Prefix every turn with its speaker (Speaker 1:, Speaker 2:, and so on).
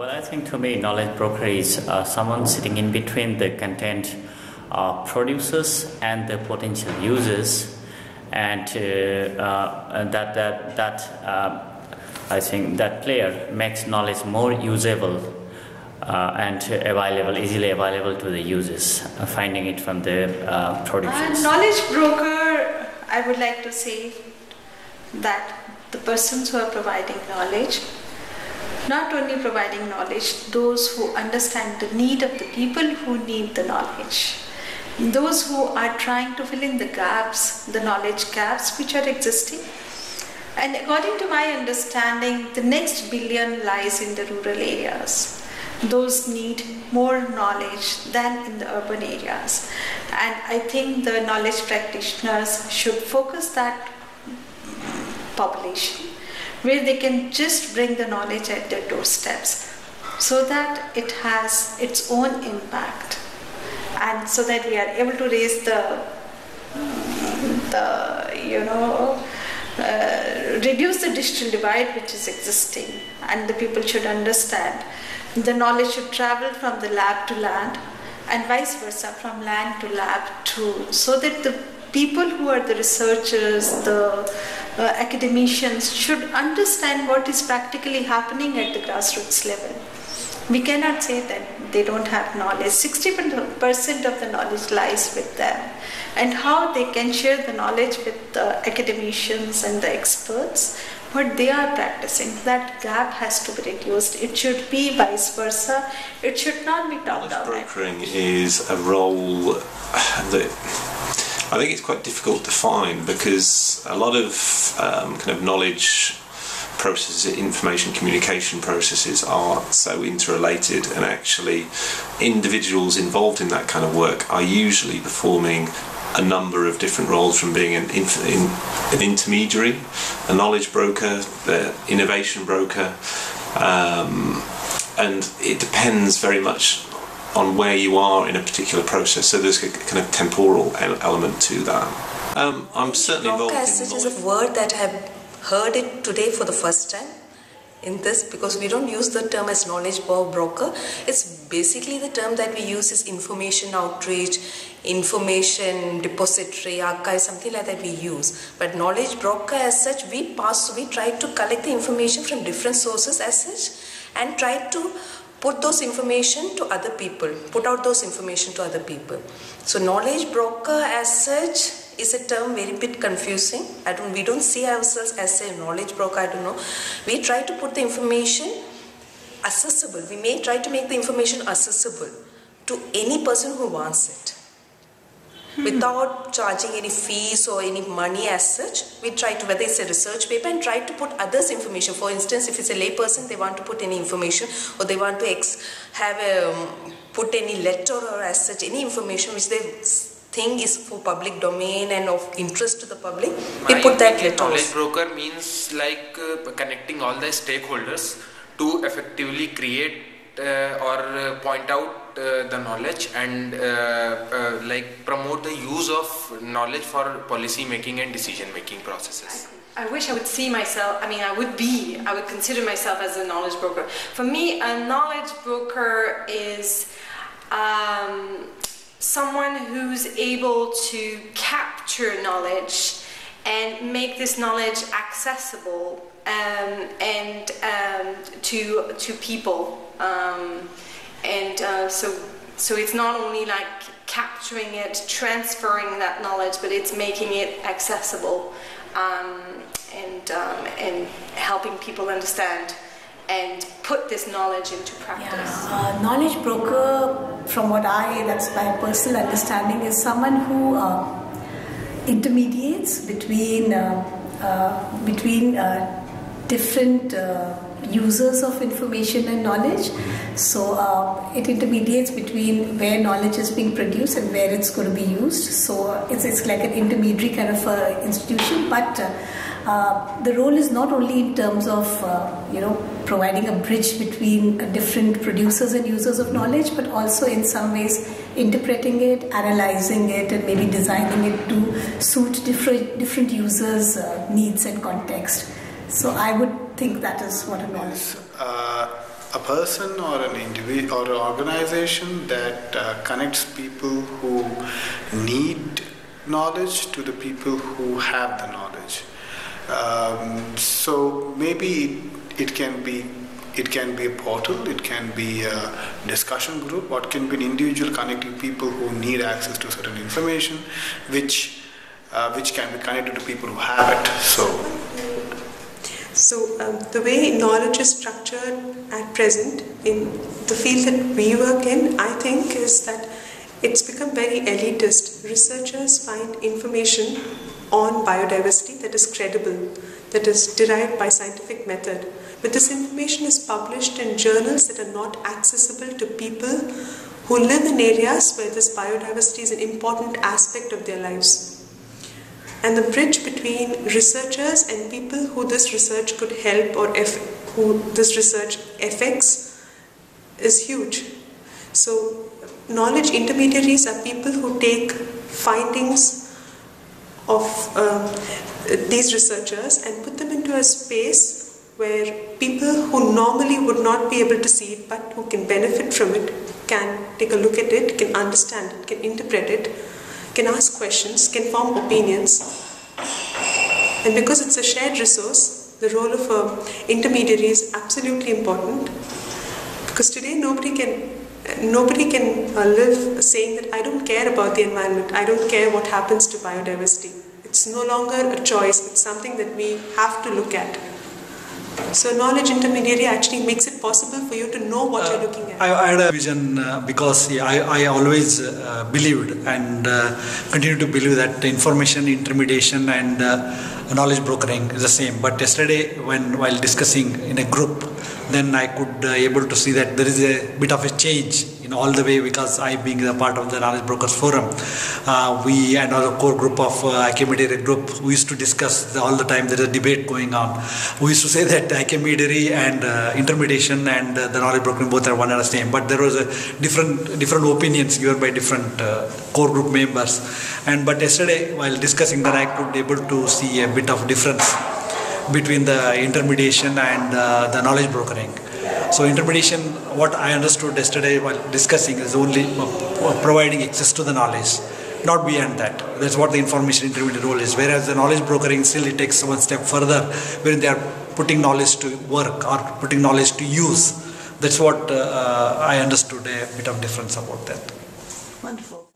Speaker 1: Well, I think to me, knowledge broker is someone sitting in between the content producers and the potential users, and I think that player makes knowledge more usable and easily available to the users, finding it from the producers.
Speaker 2: Knowledge broker, I would like to say that the persons who are providing knowledge, not only providing knowledge, those who understand the need of the people who need the knowledge, those who are trying to fill in the gaps, the knowledge gaps which are existing. And according to my understanding, the next billion lies in the rural areas. Those need more knowledge than in the urban areas. And I think the knowledge practitioners should focus that population where they can just bring the knowledge at their doorsteps so that it has its own impact, and so that we are able to raise reduce the digital divide which is existing, and the people should understand the knowledge should travel from the lab to land and vice versa, from land to lab too, so that the people who are the researchers, the academicians should understand what is practically happening at the grassroots level. We cannot say that they don't have knowledge. 60% of the knowledge lies with them, and how they can share the knowledge with the academicians and the experts, what they are practicing. That gap has to be reduced. It should be vice versa. It should not be top-down.
Speaker 3: Knowledge brokering is a role that I think it's quite difficult to find, because a lot of kind of knowledge processes, information communication processes are so interrelated, and actually individuals involved in that kind of work are usually performing a number of different roles, from being an intermediary, a knowledge broker, the innovation broker, and it depends very much on where you are in a particular process. So there's a kind of temporal element to that. I'm certainly involved in
Speaker 4: such as a word that I have heard it today for the first time in this, because we don't use the term as knowledge broker. It's basically the term that we use is information outreach, information depository, archive, something like that we use. But knowledge broker as such, we try to collect the information from different sources as such, and try to put those information to other people, put out those information to other people. So knowledge broker as such is a term very bit confusing. We don't see ourselves as a knowledge broker, I don't know. We try to put the information accessible. We may try to make the information accessible to any person who wants it. Without charging any fees or any money as such, we try to, whether it's a research paper, and try to put others' information. For instance, if it's a lay person, they want to put any information, or they want to put any letter or as such, any information which they think is for public domain and of interest to the public, we put that letter.
Speaker 5: Knowledge broker means like connecting all the stakeholders to effectively create or point out the knowledge, and like promote the use of knowledge for policy making and decision making processes.
Speaker 6: I wish I would see myself, I would consider myself as a knowledge broker. For me, a knowledge broker is someone who's able to capture knowledge and make this knowledge accessible to people. So it's not only like capturing it, transferring that knowledge, but it's making it accessible, and helping people understand and put this knowledge into practice.
Speaker 7: Knowledge broker, from that's my personal understanding, is someone who intermediates between different users of information and knowledge. So it intermediates between where knowledge is being produced and where it's going to be used. So it's like an intermediary kind of institution, but the role is not only in terms of providing a bridge between different producers and users of knowledge, but also in some ways interpreting it, analyzing it, and maybe designing it to suit different users' needs and context. So I would think that is what a knowledge.
Speaker 8: a person or an individual or an organization that connects people who need knowledge to the people who have the knowledge. So maybe it can be a portal, it can be a discussion group, or it can be an individual connecting people who need access to certain information, which can be connected to people who have it.
Speaker 4: So the way knowledge is structured at present in the field that we work in, I think, is that it's become very elitist. Researchers find information on biodiversity that is credible, that is derived by scientific method. But this information is published in journals that are not accessible to people who live in areas where this biodiversity is an important aspect of their lives. And the bridge between researchers and people who this research could help or who this research affects is huge. So knowledge intermediaries are people who take findings of these researchers and put them into a space where people who normally would not be able to see it but who can benefit from it can take a look at it, can understand it, can interpret it, can ask questions, can form opinions. And because it's a shared resource, the role of an intermediary is absolutely important. Because today nobody can live saying that I don't care about the environment, I don't care what happens to biodiversity. It's no longer a choice, it's something that we have to look at. So knowledge intermediary actually makes it possible for you to know what you're looking at.
Speaker 9: I had a vision because I always believed and continue to believe that information intermediation and knowledge brokering is the same. But yesterday while discussing in a group, then I could able to see that there is a bit of a change in all the way, because I being a part of the Knowledge Brokers Forum, we and our core group of intermediary group, we used to discuss all the time. There is a debate going on. We used to say that intermediary and intermediation and the knowledge brokering both are one and the same, but there was a different opinions given by different core group members. But yesterday while discussing that, I could able to see a bit of difference between the intermediation and the knowledge brokering. So intermediation, what I understood yesterday while discussing, is only providing access to the knowledge, not beyond that. That's what the information intermediate role is. Whereas the knowledge brokering still it takes one step further, when they are putting knowledge to work or putting knowledge to use. That's what I understood, a bit of difference about that.
Speaker 2: Wonderful.